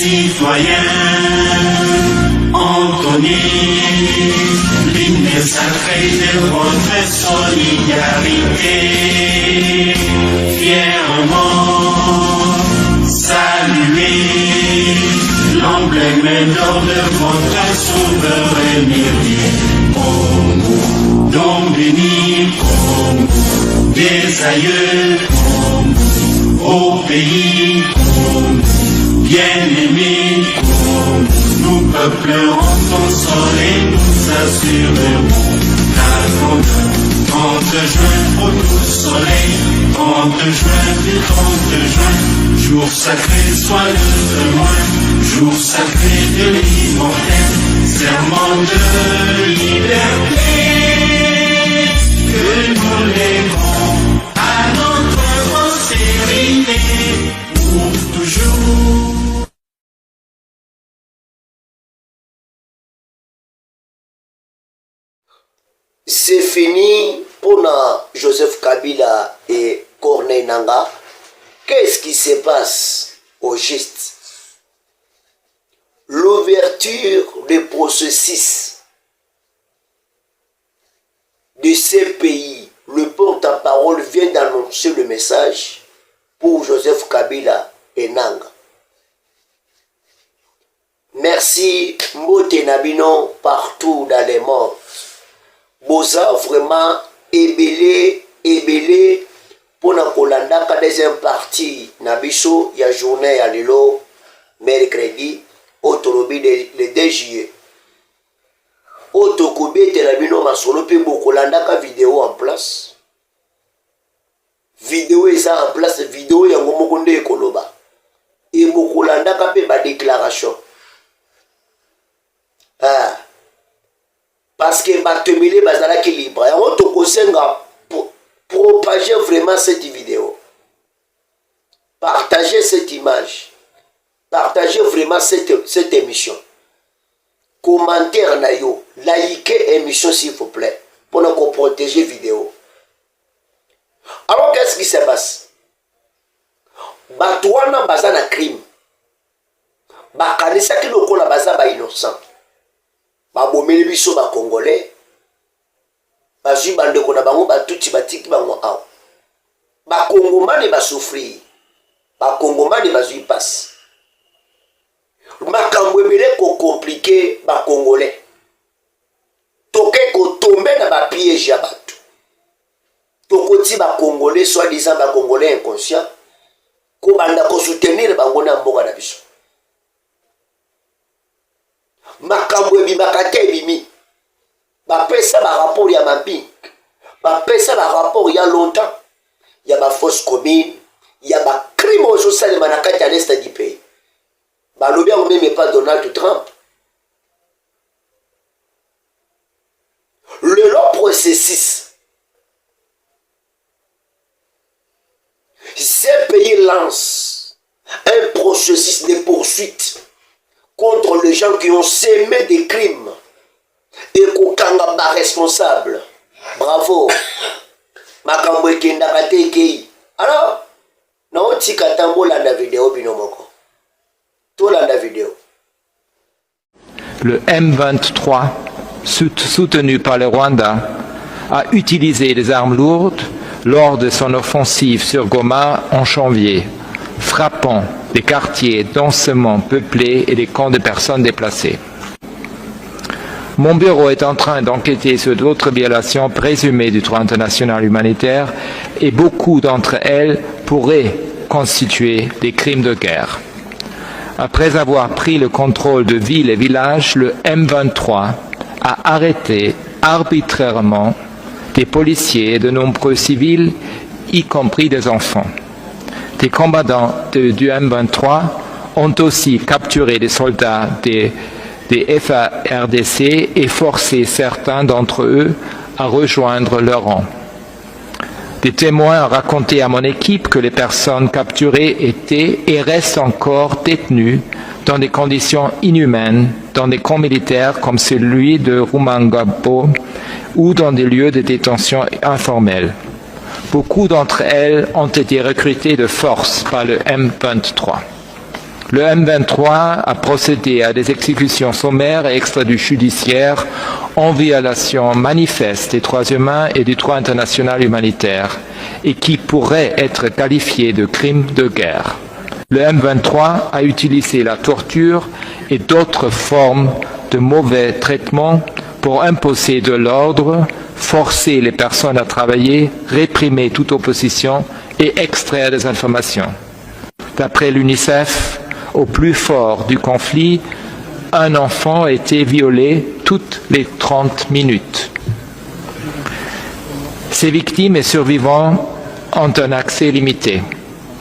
citoyens, Anthony, l'hymne sacré de votre solidarité, fièrement saluer l'emblème d'or de votre souveraineté. Congo, don béni, Congo, des aïeux, Congo, au pays, Congo, bien-aimé, Congo, nous peuplerons ton sol et nous assurerons la grandeur. 30 juin, au tout soleil, 30 juin du 30 juin, jour sacré soit le témoin, jour sacré de l'immortel, serment de liberté, que nous lèverons à notre postérité pour toujours. C'est fini pour Joseph Kabila et Corneille Nangaa. Qu'est-ce qui se passe au geste? L'ouverture du processus de ces pays, le porte-parole vient d'annoncer le message pour Joseph Kabila et Nangaa. Merci Mbote Nabino partout dans les mondes. Boza vraiment ébélé pour na kolanda ka deuxième partie na biso ya journée ya lelo mercredi autorobi le 2 juillet. Autokobete la bino masolo pe bokolanda ka vidéo en place. Vidéo eza en place, vidéo ya ngomoko nde ekoloba. Et bokolanda ka pe ba déclaration. Parce que Batemile Bazala qui libre. Et on te conseille pour propager vraiment cette vidéo. Partagez cette image. Partagez vraiment cette émission. Commentaire nayo. Likez émission s'il vous plaît. Pour nous protéger vidéo. Alors qu'est-ce qui se passe? Batouana Bazana crime. Bakanisa ki loko la Bazaba innocent. Babomeli biso ba congolais bazui bande kona bango batuti batiki bango awa ba kongomani ba souffrir ba kongomani bazui passe makambo ebele ko compliqué ba congolais toke ko tomber na ba piège ya bato tokoti ba congolais soi-disant ba congolais inconscient ko banda ko soutenir bango na mboka na biso. Makambo ebimaka te ebimi bapesa rapport ya mabink bapesa rapport ya longtemps ya fausse commune ya crime ozosalema na kati ya l'est du pays balobi yango meme pas Donald Trump. Le long processus ces pays lancent un processus de poursuite contre les gens qui ont sémé des crimes et kokanga ba responsable. Bravo. Makambo ekendaka te ekei. Alors, na otika tambola na vidéo binomoko. Tola la vidéo. Le M23, soutenu par le Rwanda, a utilisé des armes lourdes lors de son offensive sur Goma en janvier, frappant des quartiers densément peuplés et des camps de personnes déplacées. Mon bureau est en train d'enquêter sur d'autres violations présumées du droit international humanitaire et beaucoup d'entre elles pourraient constituer des crimes de guerre. Après avoir pris le contrôle de villes et villages, le M23 a arrêté arbitrairement des policiers et de nombreux civils, y compris des enfants. Des combattants du M23 ont aussi capturé des soldats des FARDC et forcé certains d'entre eux à rejoindre leur rang. Des témoins ont raconté à mon équipe que les personnes capturées étaient et restent encore détenues dans des conditions inhumaines, dans des camps militaires comme celui de Rumangabo ou dans des lieux de détention informels. Beaucoup d'entre elles ont été recrutées de force par le M23. Le M23 a procédé à des exécutions sommaires et extrajudiciaires en violation manifeste des droits humains et du droit international humanitaire et qui pourraient être qualifiés de crimes de guerre. Le M23 a utilisé la torture et d'autres formes de mauvais traitements pour imposer de l'ordre, forcer les personnes à travailler, réprimer toute opposition et extraire des informations. D'après l'UNICEF, au plus fort du conflit, un enfant a été violé toutes les 30 minutes. Ces victimes et survivants ont un accès limité,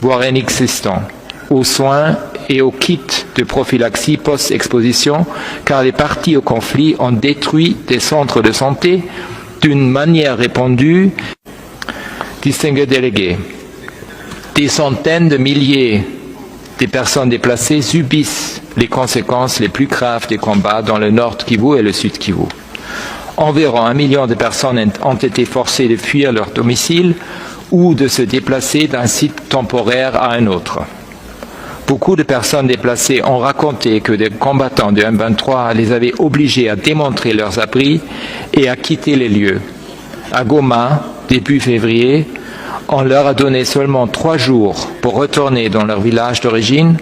voire inexistant, aux soins et aux kits de prophylaxie post-exposition, car les parties au conflit ont détruit des centres de santé d'une manière répandue. Distingués délégués, des centaines de milliers de personnes déplacées subissent les conséquences les plus graves des combats dans le nord Kivu et le sud Kivu. Environ 1 million de personnes ont été forcées de fuir leur domicile ou de se déplacer d'un site temporaire à un autre. Beaucoup de personnes déplacées ont raconté que des combattants du M23 les avaient obligés à démontrer leurs abris et à quitter les lieux. À Goma, début février, on leur a donné seulement 3 jours pour retourner dans leur village d'origine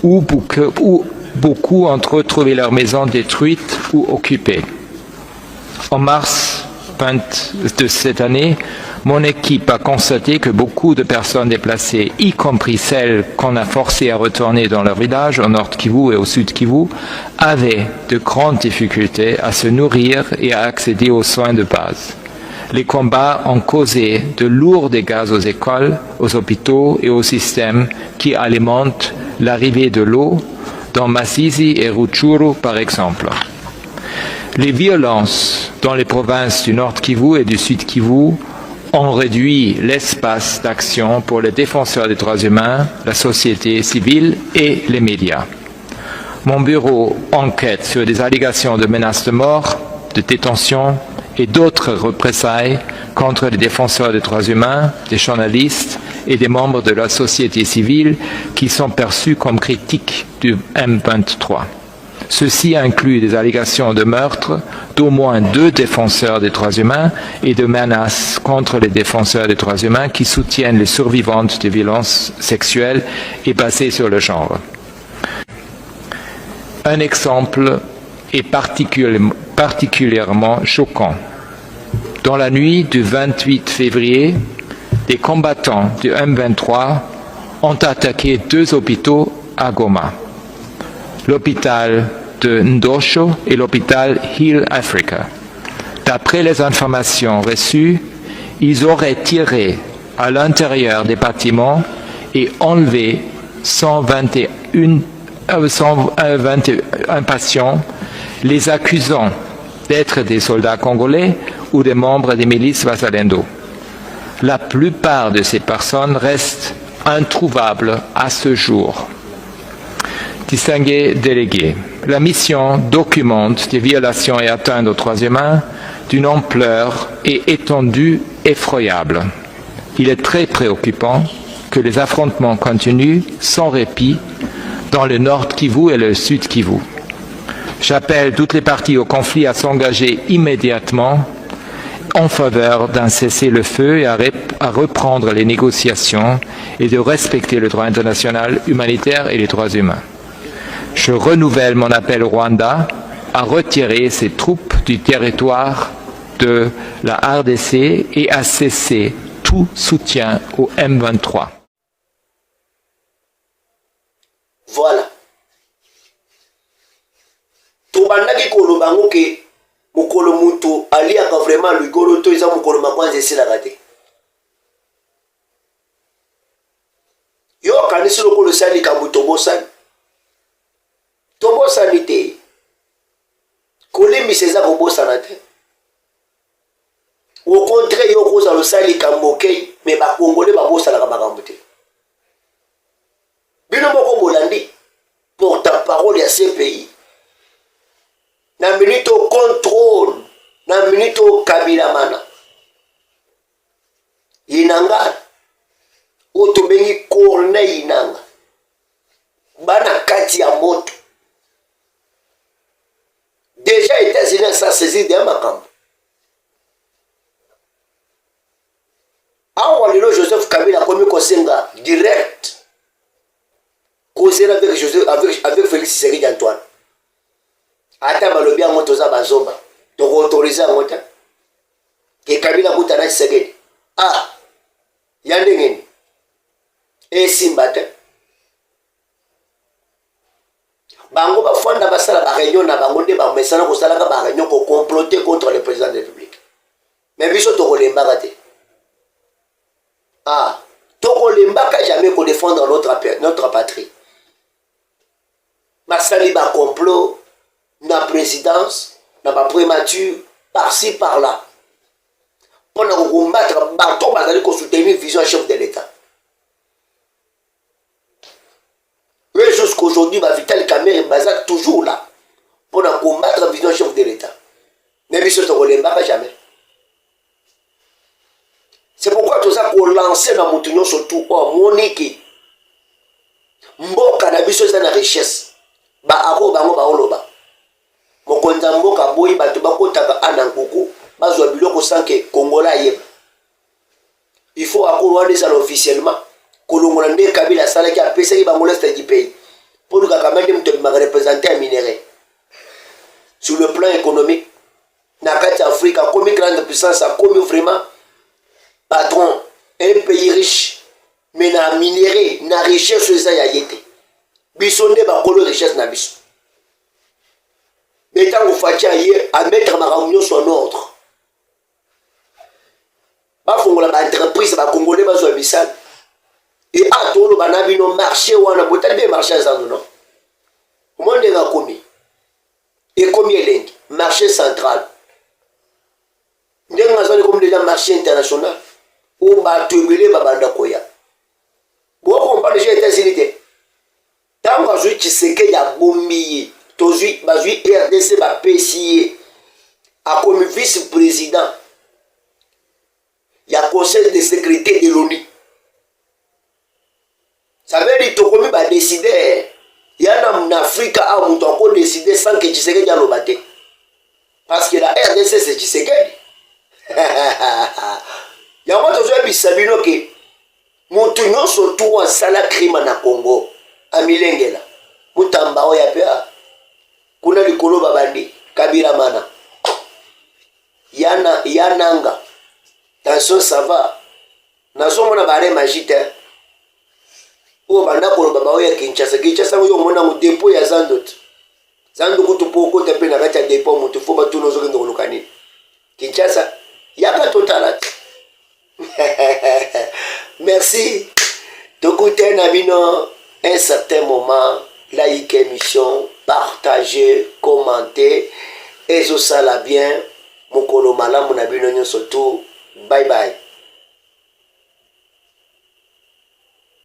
où beaucoup ont retrouvé leur maison détruite ou occupée. En mars de cette année, mon équipe a constaté que beaucoup de personnes déplacées, y compris celles qu'on a forcées à retourner dans leur village au nord Kivu et au sud Kivu, avaient de grandes difficultés à se nourrir et à accéder aux soins de base. Les combats ont causé de lourds dégâts aux écoles, aux hôpitaux et aux systèmes qui alimentent l'arrivée de l'eau, dans Masisi et Rutshuru par exemple. Les violences dans les provinces du nord Kivu et du sud Kivu ont réduit l'espace d'action pour les défenseurs des droits humains, la société civile et les médias. Mon bureau enquête sur des allégations de menaces de mort, de détention et d'autres représailles contre les défenseurs des droits humains, des journalistes et des membres de la société civile qui sont perçus comme critiques du M23. Ceci inclut des allégations de meurtre d'au moins 2 défenseurs des droits humains et de menaces contre les défenseurs des droits humains qui soutiennent les survivantes de violences sexuelles et basées sur le genre. Un exemple est particulièrement choquant. Dans la nuit du 28 février, des combattants du M23 ont attaqué 2 hôpitaux à Goma, l'hôpital de Ndosho et l'hôpital Heal Africa. D'après les informations reçues, ils auraient tiré à l'intérieur des bâtiments et enlevé 121 patients, les accusant d'être des soldats congolais ou des membres des milices Wazalendo. La plupart de ces personnes restent introuvables à ce jour. Distingués délégués, la mission documente des violations et atteintes aux droits humains d'une ampleur et étendue effroyable. Il est très préoccupant que les affrontements continuent sans répit dans le nord Kivu et le sud Kivu. J'appelle toutes les parties au conflit à s'engager immédiatement en faveur d'un cessez-le-feu et à reprendre les négociations et de respecter le droit international humanitaire et les droits humains. Je renouvelle mon appel au Rwanda à retirer ses troupes du territoire de la RDC et à cesser tout soutien au M23. Voilà. Tobandaki koloba ngoke mukolo mutu aliaka vraiment ligolo to eza mukolo makwanza esilaka te. Yo kanisi lokolo sali kambu tobosani. Tobosani te. Kolembisa eza kobosana te. Au contraire yo koza losali kambo kei me bakongole babosalaka makambo te. Bino moko bolandi porte-parole ya CPI. Na minito contrôle, na minito Kabila mana. Inanga otobengi Corneille inanga. Bana moto. Déjà, États-Unis ça saisi de Makam. Awa lelo Joseph Kabila a commis Kosenga direct. Causé avec Joseph, avec Félix Tshisekedi Antoine. Ata balobi ya moto za bazoba. Donc autorisé à monter. Que Kabila Boutana Tshisekedi. Ah, yandengeni. Et Simbate. Bango bafanda basala ba réunion na bango nde ba mesana ko sala ka ba réunion ko comploter contre le président de la République. Mais biso to ko lemba te. Ah, to ko lemba ka jamais ko défendre notre patrie. Masali ba complot na présidence, na ba primature par-ci par-là. Pendant ko combattre ba to bazali ko soutenir vision chef de l'État. Mais jusqu'aujourd'hui, Vital Kamerhe est toujours là pour combattre la vision chef de l'État. Mais il ne pas jamais. C'est pourquoi tout ça pour lancer dans mon union surtout Monique. Mboka na biso za na richesse. Ba ako bango ba oloba. Mokonza mboka boyi bato bakotaka anankuku bazwa biloko sanke Kongola yeba. Il faut akourouane ça officiellement. Kolongola nde Kabila salaki apesa ki bango l'est du pays pour nous kamande mto ma représenter un minerai sur le plan économique na kati Afrique a comme grande puissance a comme vraiment patron un pays riche mais na minerai na richesse ça ya yete biso nde ba kolo richesse na biso mais tant fati aye à mettre ma réunion sur en ordre ba fongola ba entreprise ba congolais ba zo bisal. Et à tout le banabino marché ou on a bouté bien marché à non. Au monde est commis. Et combien est marché central. Nous avons comme déjà marché international. Où va tuer babanda koya. Bon, on parle déjà États-Unis. Tant que je sais qu'il y a bombi, tozui bazui RDC ba PCA a comme vice-président. Il y a conseil de sécurité de l'ONU. Ça veut dire que tu as décidé. Il y a en Afrique où tu as décidé sans que Tshisekedi a l'obate. Parce que la RDC c'est Tshisekedi. Il y a un autre qui sabino que nous surtout en sala crime na Congo. A Milengela. Mutamba oya pea. Kuna likolo babandi. Kabila mana. Yananga. Attention ça va. Nazo mona bare magite. O banda ko baba oya Kinshasa oyo mona mu dépôt ya Zandot. Zandot ko to poko te pe na kati ya dépôt mutu fo ba tuno zo kendo kolukani. Kinshasa yaka totalat. Merci. D'écouter Nabino un certain moment, like émission, partager, commenter, et ça la bien. Mokolo malamu Nabino surtout. Bye bye.